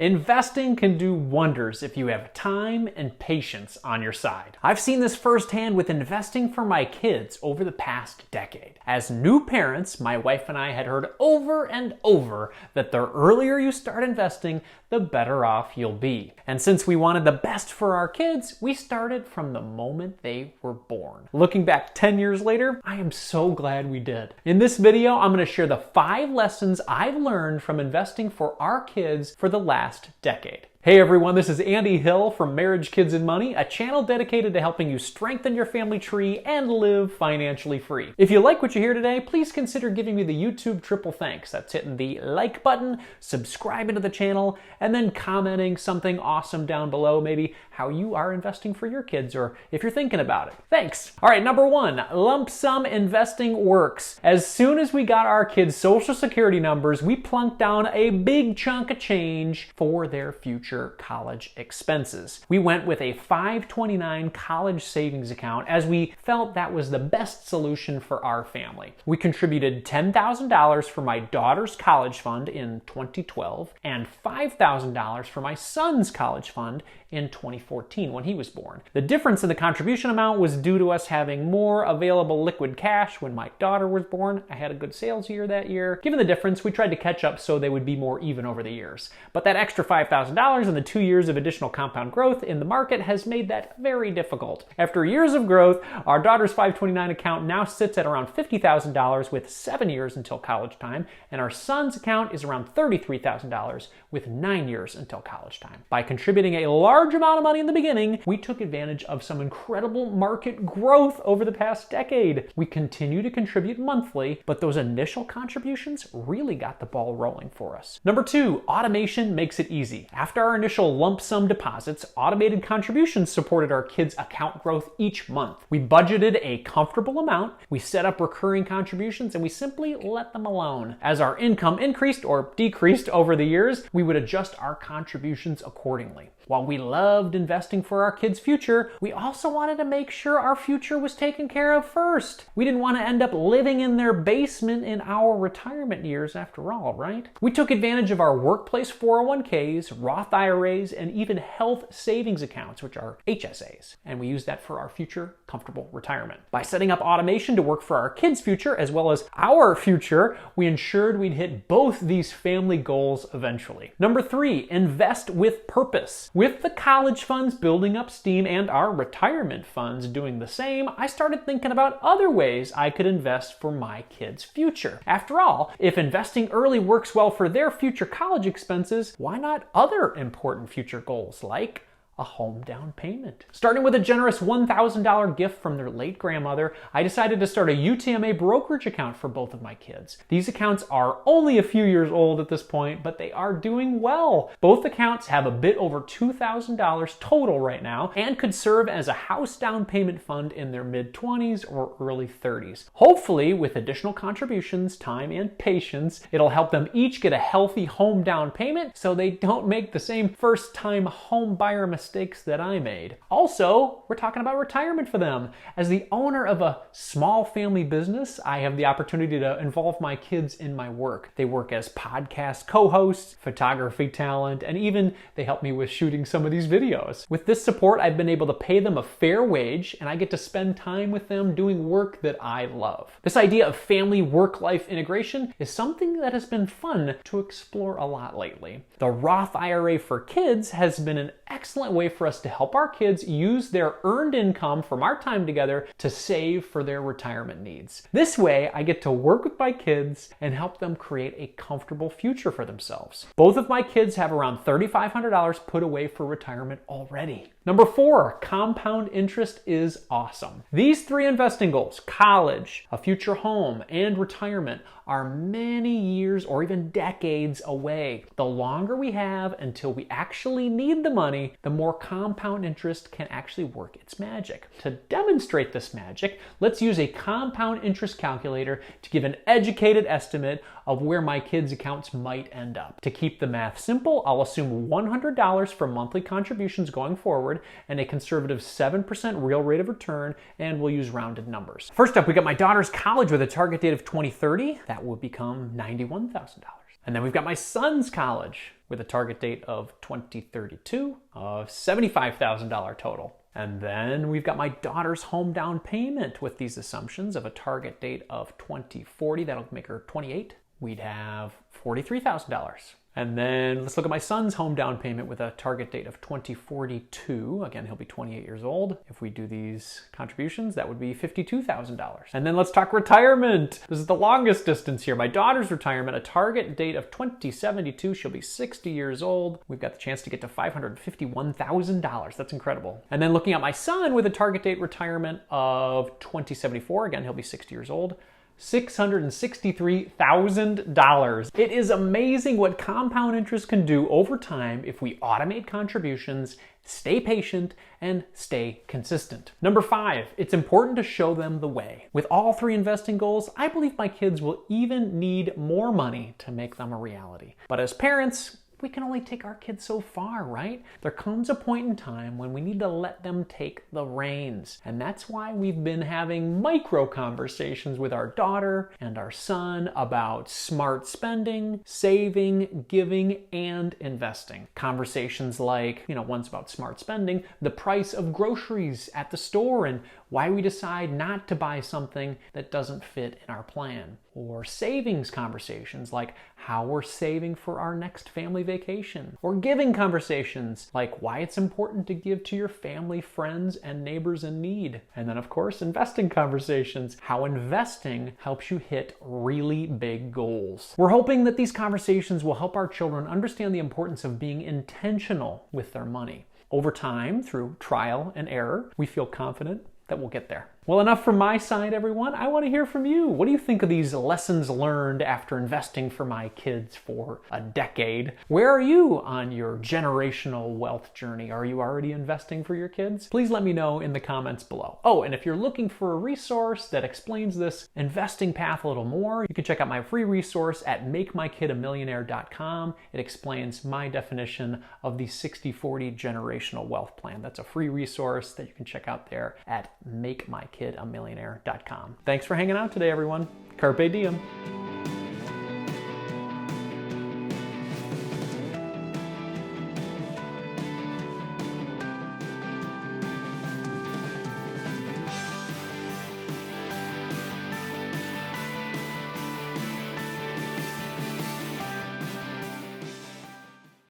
Investing can do wonders if you have time and patience on your side. I've seen this firsthand with investing for my kids over the past decade. As new parents, my wife and I had heard over and over that the earlier you start investing, the better off you'll be. And since we wanted the best for our kids, we started from the moment they were born. Looking back 10 years later, I am so glad we did. In this video, I'm going to share the 5 lessons I've learned from investing for our kids for the last decade. Hey everyone, this is Andy Hill from Marriage, Kids, and Money, a channel dedicated to helping you strengthen your family tree and live financially free. If you like what you hear today, please consider giving me the YouTube triple thanks. That's hitting the like button, subscribing to the channel, and then commenting something awesome down below, maybe how you are investing for your kids or if you're thinking about it. Thanks. All right, number 1, lump sum investing works. As soon as we got our kids' social security numbers, we plunked down a big chunk of change for their future college expenses. We went with a 529 college savings account as we felt that was the best solution for our family. We contributed $10,000 for my daughter's college fund in 2012 and $5,000 for my son's college fund in 2014 when he was born. The difference in the contribution amount was due to us having more available liquid cash when my daughter was born. I had a good sales year that year. Given the difference, we tried to catch up so they would be more even over the years. But that extra $5,000 and the 2 years of additional compound growth in the market has made that very difficult. After years of growth, our daughter's 529 account now sits at around $50,000 with 7 years until college time, and our son's account is around $33,000 with 9 years until college time. By contributing a large amount of money in the beginning, we took advantage of some incredible market growth over the past decade. We continue to contribute monthly, but those initial contributions really got the ball rolling for us. Number 2, automation makes it easy. After our initial lump sum deposits, automated contributions supported our kids' account growth each month. We budgeted a comfortable amount, we set up recurring contributions, and we simply let them alone. As our income increased or decreased over the years, we would adjust our contributions accordingly. While we loved investing for our kids' future, we also wanted to make sure our future was taken care of first. We didn't want to end up living in their basement in our retirement years after all, right? We took advantage of our workplace 401ks, Roth IRAs, and even health savings accounts, which are HSAs, and we used that for our future comfortable retirement. By setting up automation to work for our kids' future as well as our future, we ensured we'd hit both these family goals eventually. Number 3, invest with purpose. With the college funds building up steam and our retirement funds doing the same, I started thinking about other ways I could invest for my kids' future. After all, if investing early works well for their future college expenses, why not other important future goals like a home down payment? Starting with a generous $1,000 gift from their late grandmother, I decided to start a UTMA brokerage account for both of my kids. These accounts are only a few years old at this point, but they are doing well. Both accounts have a bit over $2,000 total right now and could serve as a house down payment fund in their mid-20s or early 30s. Hopefully, with additional contributions, time, and patience, it'll help them each get a healthy home down payment so they don't make the same first-time home buyer mistakes that I made. Also, we're talking about retirement for them. As the owner of a small family business, I have the opportunity to involve my kids in my work. They work as podcast co-hosts, photography talent, and even they help me with shooting some of these videos. With this support, I've been able to pay them a fair wage, and I get to spend time with them doing work that I love. This idea of family work-life integration is something that has been fun to explore a lot lately. The Roth IRA for kids has been an excellent way for us to help our kids use their earned income from our time together to save for their retirement needs. This way, I get to work with my kids and help them create a comfortable future for themselves. Both of my kids have around $3,500 put away for retirement already. Number 4, compound interest is awesome. These 3 investing goals, college, a future home, and retirement, are many years or even decades away. The longer we have until we actually need the money, the more compound interest can actually work its magic. To demonstrate this magic, let's use a compound interest calculator to give an educated estimate of where my kids' accounts might end up. To keep the math simple, I'll assume $100 for monthly contributions going forward and a conservative 7% real rate of return, and we'll use rounded numbers. First up, we got my daughter's college with a target date of 2030. That will become $91,000. And then we've got my son's college with a target date of 2032 of $75,000 total. And then we've got my daughter's home down payment with these assumptions of a target date of 2040. That'll make her 28. We'd have $43,000. And then let's look at my son's home down payment with a target date of 2042. Again, he'll be 28 years old. If we do these contributions, that would be $52,000. And then let's talk retirement. This is the longest distance here. My daughter's retirement, a target date of 2072. She'll be 60 years old. We've got the chance to get to $551,000. That's incredible. And then looking at my son with a target date retirement of 2074. Again, he'll be 60 years old. $663,000. It is amazing what compound interest can do over time if we automate contributions, stay patient, and stay consistent. Number 5, it's important to show them the way. With all 3 investing goals, I believe my kids will even need more money to make them a reality. But as parents, we can only take our kids so far, right? There comes a point in time when we need to let them take the reins. And that's why we've been having micro conversations with our daughter and our son about smart spending, saving, giving, and investing. Conversations like, one's about smart spending, the price of groceries at the store, and why we decide not to buy something that doesn't fit in our plan. Or savings conversations like how we're saving for our next family vacation. Or giving conversations like why it's important to give to your family, friends, and neighbors in need. And then of course, investing conversations, how investing helps you hit really big goals. We're hoping that these conversations will help our children understand the importance of being intentional with their money. Over time, through trial and error, we feel confident that we'll get there. Well, enough from my side, everyone. I want to hear from you. What do you think of these lessons learned after investing for my kids for a decade? Where are you on your generational wealth journey? Are you already investing for your kids? Please let me know in the comments below. Oh, and if you're looking for a resource that explains this investing path a little more, you can check out my free resource at makemykidamillionaire.com. It explains my definition of the 60/40 generational wealth plan. That's a free resource that you can check out there at makemykidamillionaire.com. Thanks for hanging out today, everyone. Carpe diem.